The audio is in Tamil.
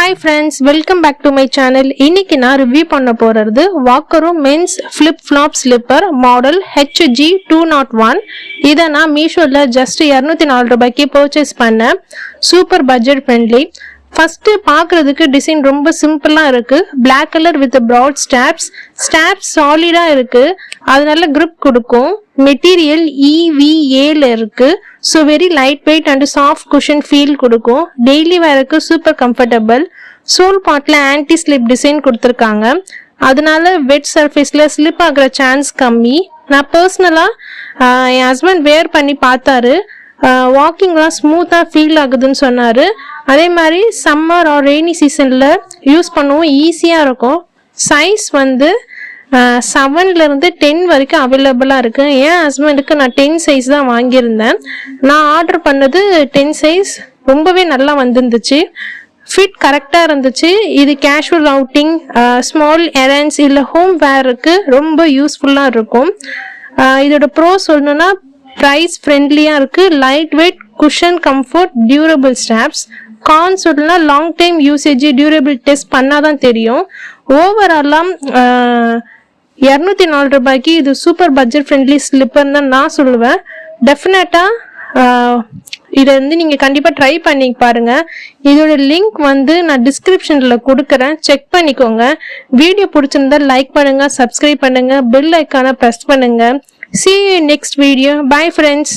Hi friends, welcome back to my channel. இன்னைக்கு நான் ரிவ்யூ பண்ண போறது Walkaroo men's flip flop slipper model HG201. இத நான் மீஷோல ஜஸ்ட் 204 ரூபாய்க்கு பர்ச்சேஸ் பண்ணேன். Super budget friendly. ஃபர்ஸ்ட் பார்க்கிறதுக்கு டிசைன் ரொம்ப சிம்பிளா இருக்கு. Black color with broad straps சாலிடா இருக்கு. அதனால grip கொடுக்கும். மெட்டீரியல் EVA ல இருக்கு. So very lightweight and soft cushion feel கொடுக்கும். டெய்லி வேருக்கு சூப்பர் கம்ஃபர்டபிள். சோல் பார்ட்ல ஆன்டி ஸ்லிப் டிசைன் கொடுத்துருக்காங்க. அதனால வெட் சர்ஃபேஸ்ல ஸ்லிப் ஆகிற சான்ஸ் கம்மி. நான் பர்சனலா என் ஹஸ்பண்ட் வேர் பண்ணி பார்த்தாரு. வாக்கிங்லாம் ஸ்மூத்தாக ஃபீல் ஆகுதுன்னு சொன்னார். அதே மாதிரி சம்மர் ஆர் ரெய்னி சீசனில் யூஸ் பண்ணவும் ஈஸியாக இருக்கும். சைஸ் வந்து 7லேருந்து 10 வரைக்கும் அவைலபிளாக இருக்குது. என் ஹஸ்பண்டுக்கு நான் 10 சைஸ் தான் வாங்கியிருந்தேன். நான் ஆர்டர் பண்ணது 10 சைஸ். ரொம்பவே நல்லா வந்துருந்துச்சு. ஃபிட் கரெக்டாக இருந்துச்சு. இது கேஷுவல் அவுட்டிங், ஸ்மால் எரண்ட்ஸ் இல்லை ஹோம் வேருக்கு ரொம்ப யூஸ்ஃபுல்லாக இருக்கும். இதோட ப்ரோ சொல்லணும்னா ப்ரைஸ் ஃப்ரெண்ட்லியாக இருக்குது. Light weight, cushion, comfort, durable straps. Cons சொல்லணும்னா long time usage, durable test பண்ணாதான் தெரியும். ஓவராலாக 204 ரூபாய்க்கு இது சூப்பர் பட்ஜெட் ஃப்ரெண்ட்லி ஸ்லிப்பர்னு தான் நான் சொல்லுவேன். டெஃபினட்டாக இதை வந்து நீங்கள் கண்டிப்பாக ட்ரை பண்ணி பாருங்கள். இதோட லிங்க் வந்து நான் டிஸ்கிரிப்ஷனில் கொடுக்குறேன், செக் பண்ணிக்கோங்க. வீடியோ பிடிச்சிருந்தா லைக் பண்ணுங்கள், சப்ஸ்கிரைப் பண்ணுங்கள், பெல் ஐக்கானை ப்ரெஸ் பண்ணுங்கள். See you in next video. Bye friends.